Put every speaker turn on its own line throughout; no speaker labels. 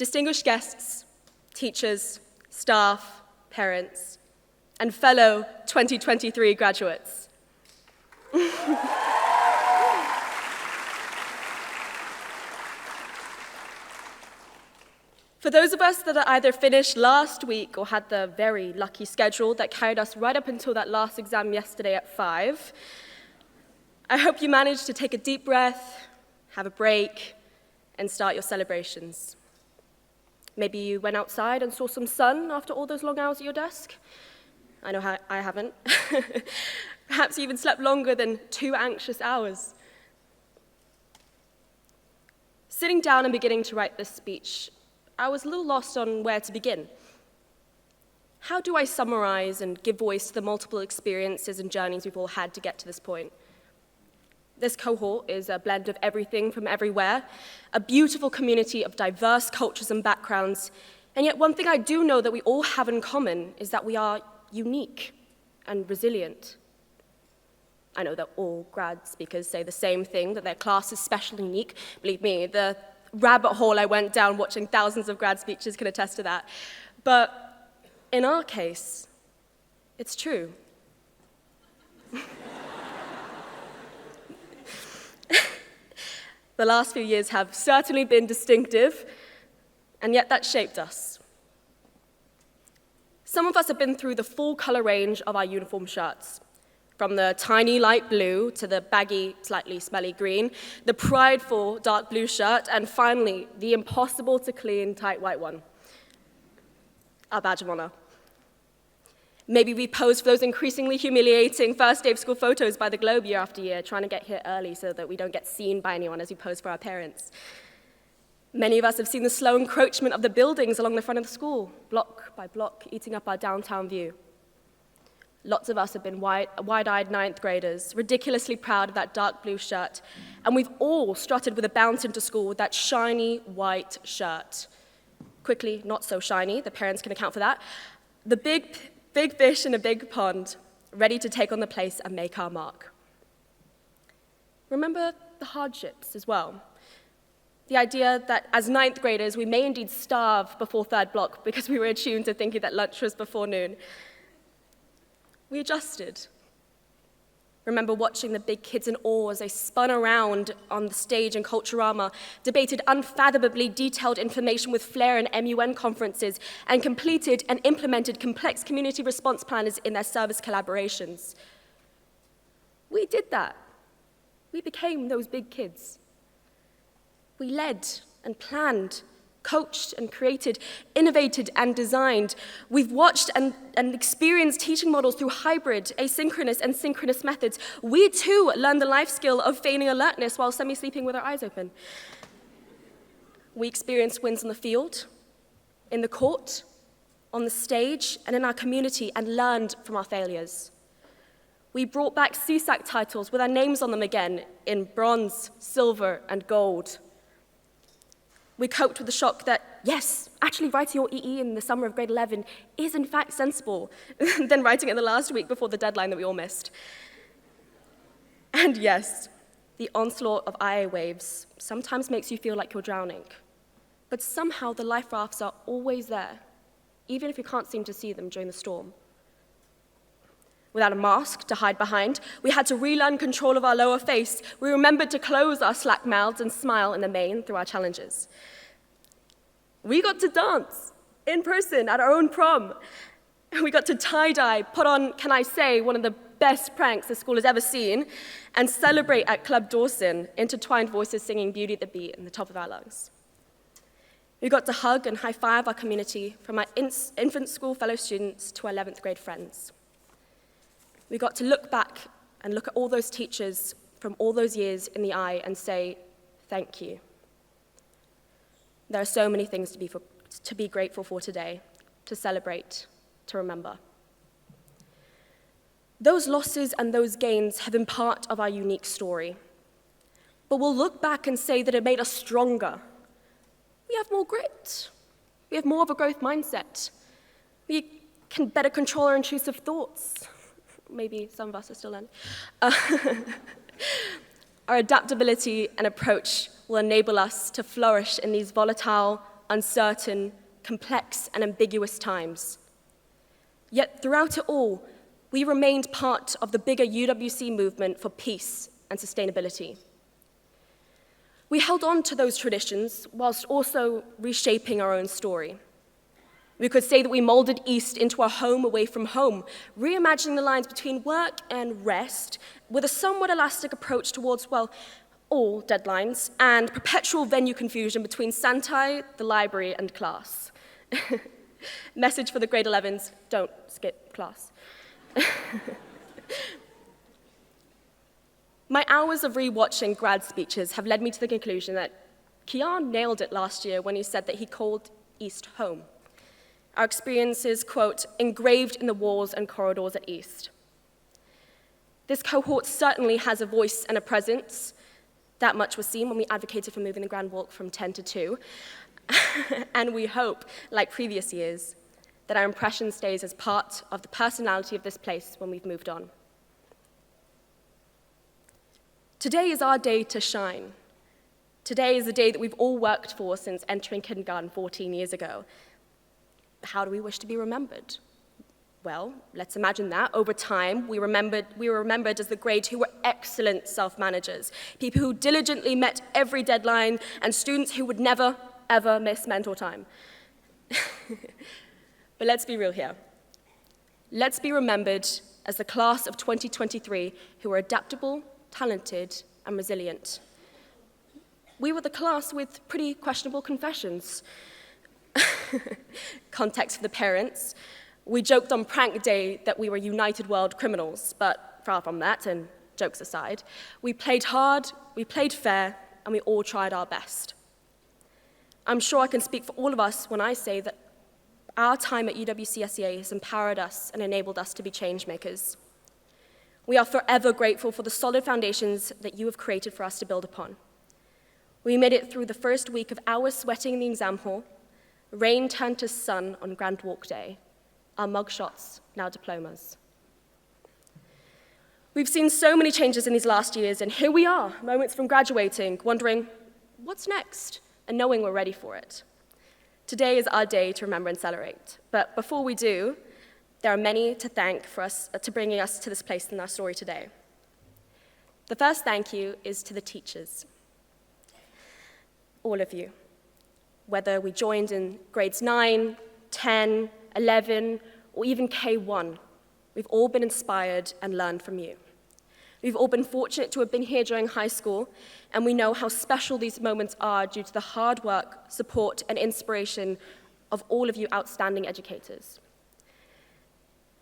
distinguished guests, teachers, staff, parents, and fellow 2023 graduates. For those of us that are either finished last week or had the very lucky schedule that carried us right up until that last exam yesterday at 5, I hope you managed to take a deep breath, have a break, and start your celebrations. Maybe you went outside and saw some sun after all those long hours at your desk. I know I haven't. Perhaps you even slept longer than 2 anxious hours. Sitting down and beginning to write this speech, I was a little lost on where to begin. How do I summarize and give voice to the multiple experiences and journeys we've all had to get to this point? This cohort is a blend of everything from everywhere, a beautiful community of diverse cultures and backgrounds, and yet one thing I do know that we all have in common is that we are unique and resilient. I know that all grad speakers say the same thing, that their class is special and unique. Believe me, the rabbit hole I went down watching thousands of grad speeches can attest to that. But in our case, it's true. The last few years have certainly been distinctive, and yet that shaped us. Some of us have been through the full color range of our uniform shirts, from the tiny light blue to the baggy, slightly smelly green, the prideful dark blue shirt, and finally, the impossible to clean tight white one. Our badge of honor. Maybe we posed for those increasingly humiliating first day of school photos by the Globe year after year, trying to get here early so that we don't get seen by anyone as we pose for our parents. Many of us have seen the slow encroachment of the buildings along the front of the school, block by block, eating up our downtown view. Lots of us have been wide-eyed ninth graders, ridiculously proud of that dark blue shirt, and we've all strutted with a bounce into school with that shiny white shirt. Quickly, not so shiny, the parents can account for that. The big fish in a big pond, ready to take on the place and make our mark. Remember the hardships as well. The idea that as ninth graders, we may indeed starve before third block because we were attuned to thinking that lunch was before noon. We adjusted. Remember watching the big kids in awe as they spun around on the stage in Culturama, debated unfathomably detailed information with Flair and MUN conferences, and completed and implemented complex community response plans in their service collaborations. We did that. We became those big kids. We led and planned, coached and created, innovated and designed. We've watched and experienced teaching models through hybrid, asynchronous, and synchronous methods. We too learned the life skill of feigning alertness while semi-sleeping with our eyes open. We experienced wins on the field, in the court, on the stage, and in our community, and learned from our failures. We brought back CSAC titles with our names on them again in bronze, silver, and gold. We coped with the shock that, yes, actually writing your EE in the summer of grade 11 is in fact sensible than writing it the last week before the deadline that we all missed. And yes, the onslaught of IA waves sometimes makes you feel like you're drowning, but somehow the life rafts are always there, even if you can't seem to see them during the storm. Without a mask to hide behind, we had to relearn control of our lower face. We remembered to close our slack mouths and smile in the main through our challenges. We got to dance in person at our own prom. We got to tie-dye, put on, can I say, one of the best pranks the school has ever seen, and celebrate at Club Dawson, intertwined voices singing Beauty at the Beat in the top of our lungs. We got to hug and high-five our community, from our infant school fellow students to our 11th grade friends. We got to look back and look at all those teachers from all those years in the eye and say, thank you. There are so many things to be grateful for today, to celebrate, to remember. Those losses and those gains have been part of our unique story. But we'll look back and say that it made us stronger. We have more grit. We have more of a growth mindset. We can better control our intrusive thoughts. Maybe some of us are still learning. Our adaptability and approach will enable us to flourish in these volatile, uncertain, complex, and ambiguous times. Yet throughout it all, we remained part of the bigger UWC movement for peace and sustainability. We held on to those traditions whilst also reshaping our own story. We could say that we molded East into a home away from home, reimagining the lines between work and rest with a somewhat elastic approach towards, well, all deadlines and perpetual venue confusion between Santai, the library, and class. Message for the grade 11s, don't skip class. My hours of re-watching grad speeches have led me to the conclusion that Kian nailed it last year when he said that he called East home. Our experiences, quote, engraved in the walls and corridors at East. This cohort certainly has a voice and a presence. That much was seen when we advocated for moving the Grand Walk from 10 to 2. And we hope, like previous years, that our impression stays as part of the personality of this place when we've moved on. Today is our day to shine. Today is the day that we've all worked for since entering kindergarten 14 years ago. How do we wish to be remembered? Well, let's imagine that over time we were remembered as the grade who were excellent self-managers, people who diligently met every deadline, and students who would never, ever miss mentor time. But let's be real here. Let's be remembered as the class of 2023 who are adaptable, talented, and resilient. We were the class with pretty questionable confessions. Context for the parents. We joked on prank day that we were United World criminals, but far from that, and jokes aside, we played hard, we played fair, and we all tried our best. I'm sure I can speak for all of us when I say that our time at Uwcsea has empowered us and enabled us to be change makers. We are forever grateful for the solid foundations that you have created for us to build upon. We made it through the first week of hours sweating in the exam hall, rain turned to sun on Grand Walk Day, our mugshots, now diplomas. We've seen so many changes in these last years, and here we are, moments from graduating, wondering, what's next? And knowing we're ready for it. Today is our day to remember and celebrate. But before we do, there are many to thank for us, to bringing us to this place in our story today. The first thank you is to the teachers. All of you. Whether we joined in grades 9, 10, 11, or even K1, we've all been inspired and learned from you. We've all been fortunate to have been here during high school, and we know how special these moments are due to the hard work, support, and inspiration of all of you outstanding educators.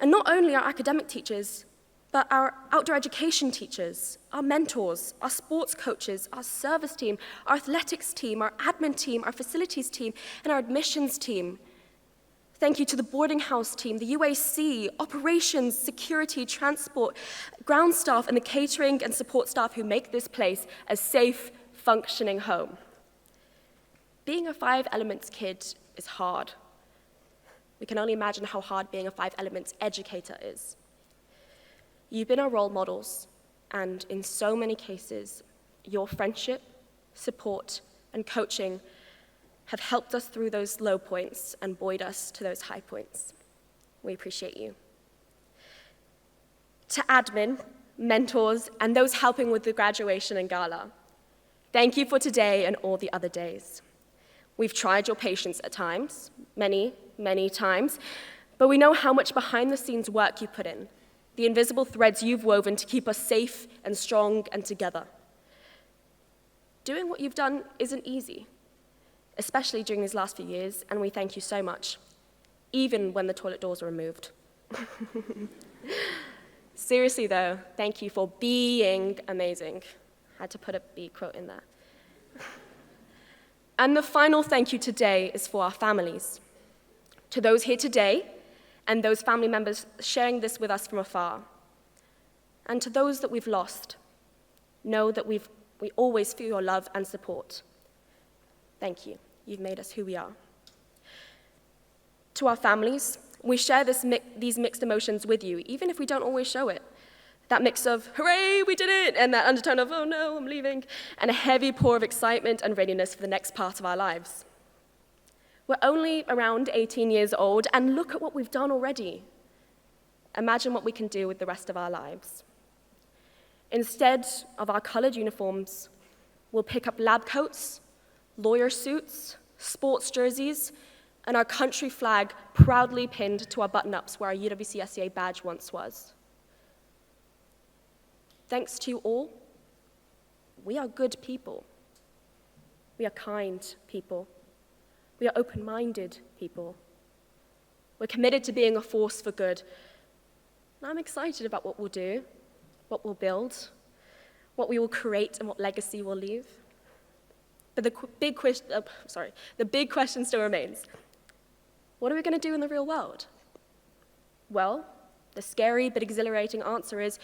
And not only our academic teachers, but our outdoor education teachers, our mentors, our sports coaches, our service team, our athletics team, our admin team, our facilities team, and our admissions team. Thank you to the boarding house team, the UAC, operations, security, transport, ground staff, and the catering and support staff who make this place a safe, functioning home. Being a 5 Elements kid is hard. We can only imagine how hard being a 5 Elements educator is. You've been our role models, and in so many cases, your friendship, support, and coaching have helped us through those low points and buoyed us to those high points. We appreciate you. To admin, mentors, and those helping with the graduation and gala, thank you for today and all the other days. We've tried your patience at times, many, many times, but we know how much behind-the-scenes work you put in, the invisible threads you've woven to keep us safe and strong and together. Doing what you've done isn't easy, especially during these last few years, and we thank you so much, even when the toilet doors were removed. Seriously though, thank you for being amazing. I had to put a B quote in there. And the final thank you today is for our families. To those here today, and those family members sharing this with us from afar. And to those that we've lost, know that we always feel your love and support. Thank you. You've made us who we are. To our families, we share these mixed emotions with you, even if we don't always show it. That mix of, hooray, we did it, and that undertone of, oh no, I'm leaving, and a heavy pour of excitement and readiness for the next part of our lives. We're only around 18 years old, and look at what we've done already. Imagine what we can do with the rest of our lives. Instead of our colored uniforms, we'll pick up lab coats, lawyer suits, sports jerseys, and our country flag proudly pinned to our button-ups where our Uwcsea badge once was. Thanks to you all, we are good people. We are kind people. We are open-minded people. We're committed to being a force for good. And I'm excited about what we'll do, what we'll build, what we will create, and what legacy we'll leave. But the big question still remains. What are we going to do in the real world? Well, the scary but exhilarating answer is,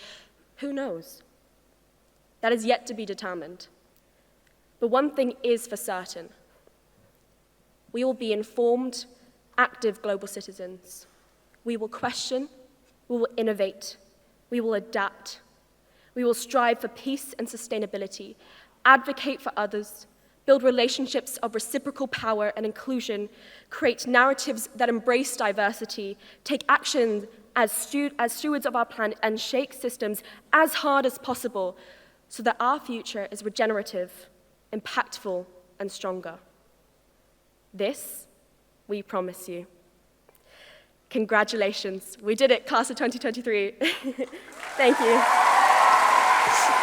who knows? That is yet to be determined. But one thing is for certain. We will be informed, active global citizens. We will question, we will innovate, we will adapt. We will strive for peace and sustainability, advocate for others, build relationships of reciprocal power and inclusion, create narratives that embrace diversity, take action as stewards of our planet, and shake systems as hard as possible so that our future is regenerative, impactful, and stronger. This, we promise you. Congratulations. We did it, class of 2023. Thank you.